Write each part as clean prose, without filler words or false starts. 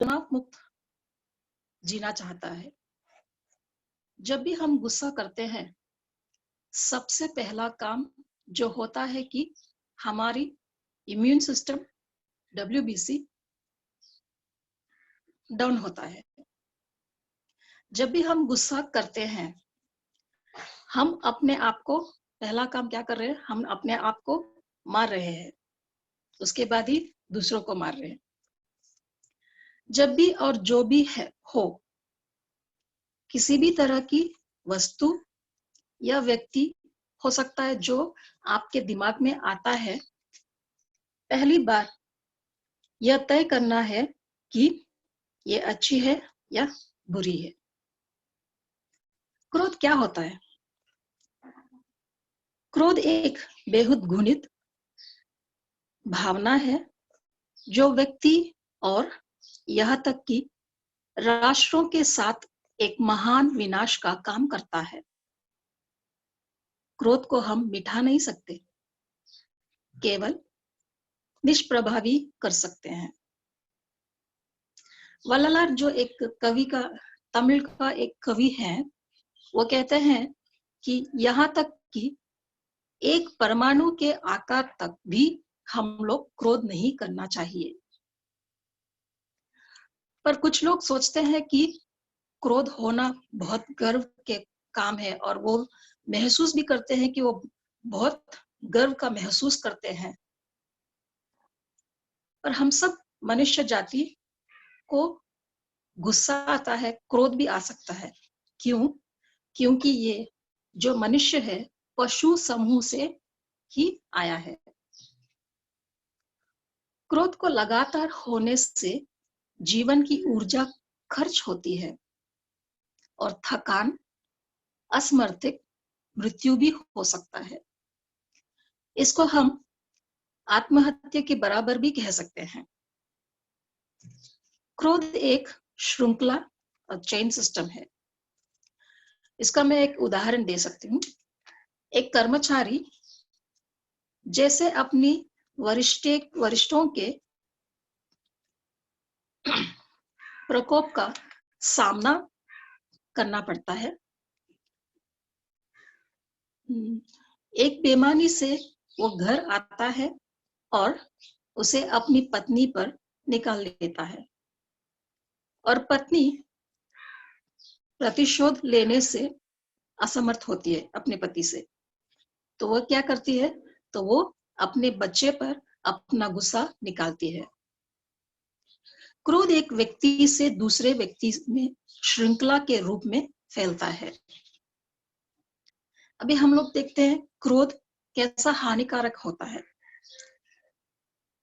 तनाव मुक्त जीना चाहता है। जब भी हम गुस्सा करते हैं, सबसे पहला काम जो होता है कि हमारी इम्यून सिस्टम WBC डाउन होता है। जब भी हम गुस्सा करते हैं, हम अपने आप को पहला काम क्या कर रहे हैं? हम अपने आप को मार रहे हैं, उसके बाद ही दूसरों को मार रहे हैं। जब भी और जो भी है हो, किसी भी तरह की वस्तु या व्यक्ति हो सकता है जो आपके दिमाग में आता है, पहली बार यह तय करना है कि ये अच्छी है या बुरी है। क्रोध क्या होता है? क्रोध एक बेहद घृणित भावना है जो व्यक्ति और यहाँ तक कि राष्ट्रों के साथ एक महान विनाश का काम करता है। क्रोध को हम मिटा नहीं सकते, केवल निष्प्रभावी कर सकते हैं। वल्ललार जो एक कवि का तमिल का एक कवि है, वो कहते हैं कि यहाँ तक कि एक परमाणु के आकार तक भी हम लोग क्रोध नहीं करना चाहिए। पर कुछ लोग सोचते हैं कि क्रोध होना बहुत गर्व के काम है और वो महसूस भी करते हैं कि वो बहुत गर्व का महसूस करते हैं। पर हम सब मनुष्य जाति को गुस्सा आता है, क्रोध भी आ सकता है। क्यों? क्योंकि ये जो मनुष्य है पशु समूह से ही आया है। क्रोध को लगातार होने से जीवन की ऊर्जा खर्च होती है और थकान, असमर्थित, मृत्यु भी हो सकता है। इसको हम आत्महत्या के बराबर भी कह सकते हैं। क्रोध एक श्रृंखला और चेन सिस्टम है। इसका मैं एक उदाहरण दे सकती हूँ। एक कर्मचारी जैसे अपनी वरिष्ठों के प्रकोप का सामना करना पड़ता है। एक बेईमानी से वो घर आता है और उसे अपनी पत्नी पर निकाल लेता है और पत्नी प्रतिशोध लेने से असमर्थ होती है अपने पति से। तो वो क्या करती है? तो वो अपने बच्चे पर अपना गुस्सा निकालती है। क्रोध एक व्यक्ति से दूसरे व्यक्ति में श्रृंखला के रूप में फैलता है। अभी हम लोग देखते हैं क्रोध कैसा हानिकारक होता है।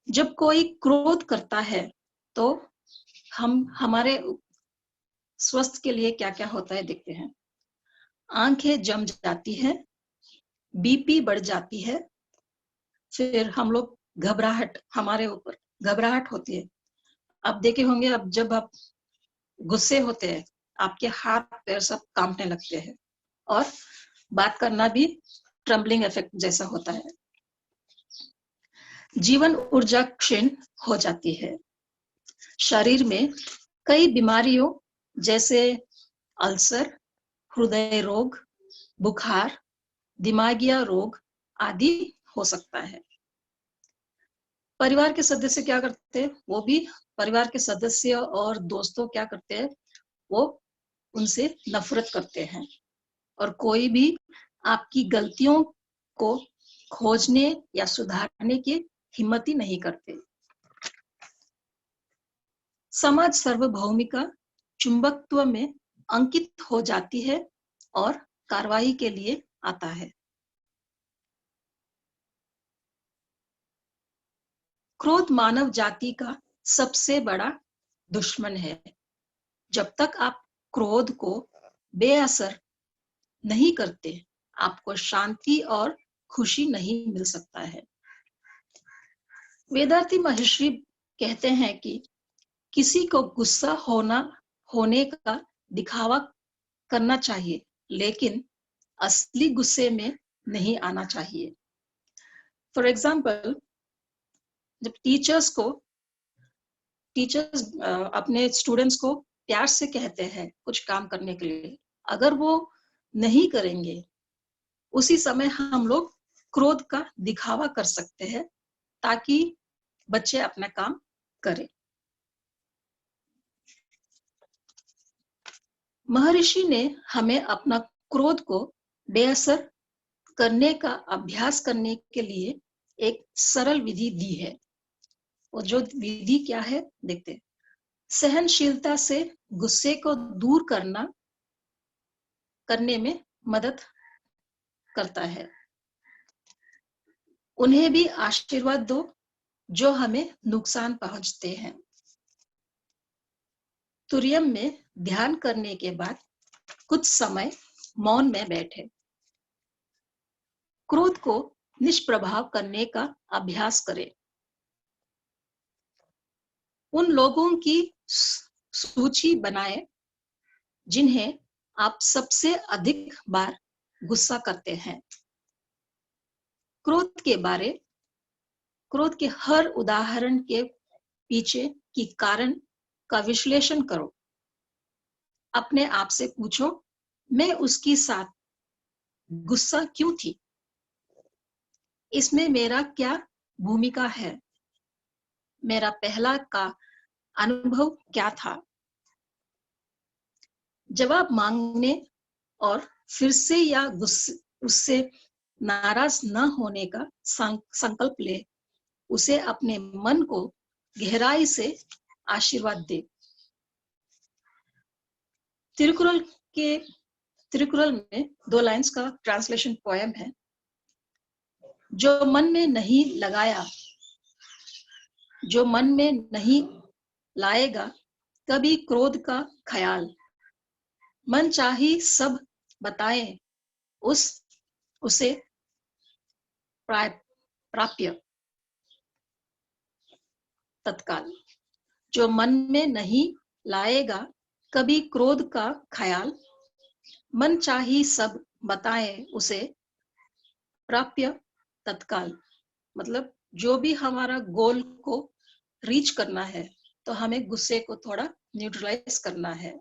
जब कोई क्रोध करता है तो हमारे स्वास्थ्य के लिए क्या क्या होता है देखते हैं। आंखें जम जाती है, BP बढ़ जाती है, फिर हम लोग हमारे ऊपर घबराहट होती है। आप देखे होंगे, अब जब आप गुस्से होते हैं आपके हाथ पैर सब कांपने लगते हैं और बात करना भी ट्रम्बलिंग इफेक्ट जैसा होता है। जीवन ऊर्जा क्षीण हो जाती है। शरीर में कई बीमारियों जैसे अल्सर, हृदय रोग, बुखार, दिमागी रोग आदि हो सकता है। परिवार के सदस्य क्या करते हैं? वो भी परिवार के सदस्य और दोस्तों क्या करते हैं? वो उनसे नफरत करते हैं और कोई भी आपकी गलतियों को खोजने या सुधारने की हिम्मत ही नहीं करते। समाज सार्वभौमिका चुंबकत्व में अंकित हो जाती है और कार्रवाई के लिए आता है। क्रोध मानव जाति का सबसे बड़ा दुश्मन है। जब तक आप क्रोध को बेअसर नहीं करते, आपको शांति और खुशी नहीं मिल सकता है। वेदांती महर्षि कहते हैं कि किसी को गुस्सा होने का दिखावा करना चाहिए, लेकिन असली गुस्से में नहीं आना चाहिए। फॉर एग्जाम्पल, जब टीचर्स को टीचर्स अपने स्टूडेंट्स को प्यार से कहते हैं कुछ काम करने के लिए, अगर वो नहीं करेंगे, उसी समय हम लोग क्रोध का दिखावा कर सकते हैं ताकि बच्चे अपना काम करें। महर्षि ने हमें अपना क्रोध को बेअसर करने का अभ्यास करने के लिए एक सरल विधि दी है। और जो विधि क्या है देखते हैं। सहनशीलता से गुस्से को दूर करने में मदद करता है। उन्हें भी आशीर्वाद दो जो हमें नुकसान पहुंचते हैं। तुरियम में ध्यान करने के बाद कुछ समय मौन में बैठे। क्रोध को निष्प्रभाव करने का अभ्यास करें। उन लोगों की सूची बनाएं जिन्हें आप सबसे अधिक बार गुस्सा करते हैं। क्रोध के हर उदाहरण के पीछे की कारण का विश्लेषण करो। अपने आप से पूछो, मैं उसके साथ गुस्सा क्यों थी? इसमें मेरा क्या भूमिका है? मेरा पहला का अनुभव क्या था? जवाब मांगने और फिर से या उससे नाराज न होने का संकल्प ले। उसे अपने मन को गहराई से आशीर्वाद दे। तिरुकुरल में 2 लाइन्स का ट्रांसलेशन पोएम है। जो मन में नहीं लाएगा कभी क्रोध का ख्याल, मन चाही सब बताएं उसे प्राप्य तत्काल। जो मन में नहीं लाएगा कभी क्रोध का ख्याल, मन चाही सब बताएं उसे प्राप्य तत्काल। मतलब जो भी हमारा गोल को रीच करना है तो हमें गुस्से को थोड़ा न्यूट्रलाइज करना है।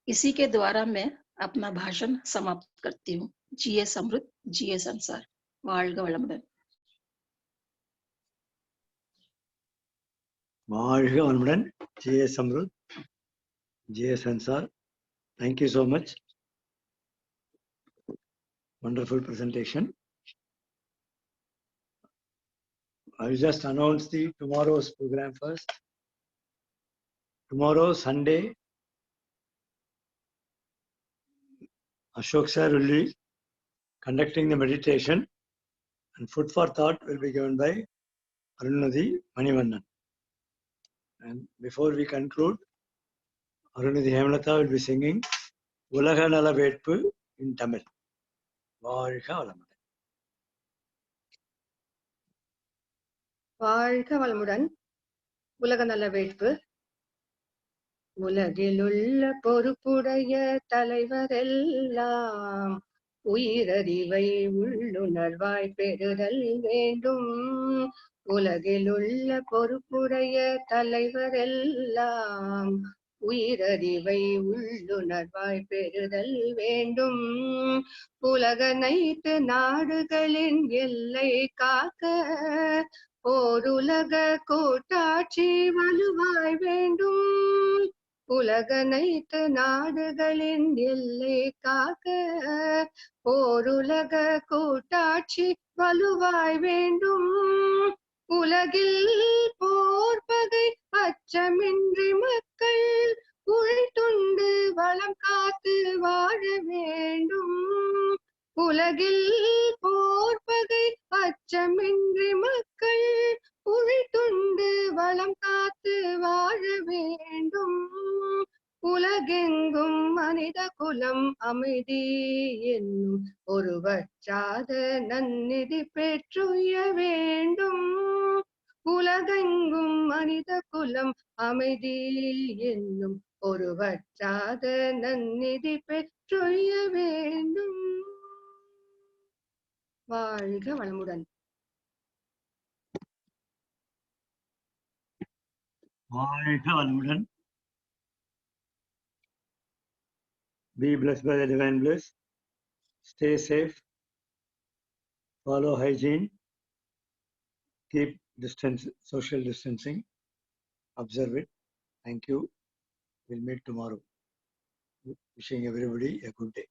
इसी के द्वारा मैं अपना भाषण समाप्त करती हूँ। जिए समृद्ध, जिए संसार। வாழ்க வளமுடன்। வாழ்க வளமுடன், जिए समृद्ध, जिए संसार। Thank you so much. Wonderful presentation. I will just announce the tomorrow's program first. Tomorrow, Sunday, Ashok sir will be conducting the meditation, and food for thought will be given by Arunadhi Manivannan. And before we conclude, Arunadhi Hemlata will be singing Ulaga Nala Vetpu in Tamil. வாழ்க வளமுடன். வாழ்க வளமுடன். உலக நல வேட்பு. உலகிலுள்ள பொறுப்புடைய தலைவரெல்லாம் உயிரறிவை உள்ளுணர்வாய் பெறுதல் வேண்டும். உலகிலுள்ள பொறுப்புடைய தலைவரெல்லாம் உயிரறிவை உள்ளுணர்வாய் பெறுதல் வேண்டும். உலகனைத்து நாடுகளின் எல்லை காக்க ஓருலக கூட்டாட்சி வலுவாய் வேண்டும். உலகனைத்து நாடுகளின் எல்லை காக்க ஓருலக கூட்டாட்சி வலுவாய் வேண்டும். உலகில் போர் பகை அச்சமின்றி மக்கள் உழைத்துண்டு வளம் காத்து வாழ வேண்டும். உலகில் போர் பகை அச்சமின்றி மக்கள் உழைத்துண்டு வளம் காத்து வாழ வேண்டும். உலகெங்கும் மனித குலம் அமைதி என்னும் ஒருவற்றாத நன்னிதி பெற்றுய வேண்டும். உலகெங்கும் மனித குலம் அமைதி என்னும் ஒருவற்றாத நன்னிதி பெற்றுய வேண்டும். வாழ்க வளமுடன். வாழ்க வளமுடன். Be blessed by the divine bliss. Stay safe. Follow hygiene. Keep distance, social distancing. Observe it. Thank you. We'll meet tomorrow. Wishing everybody a good day.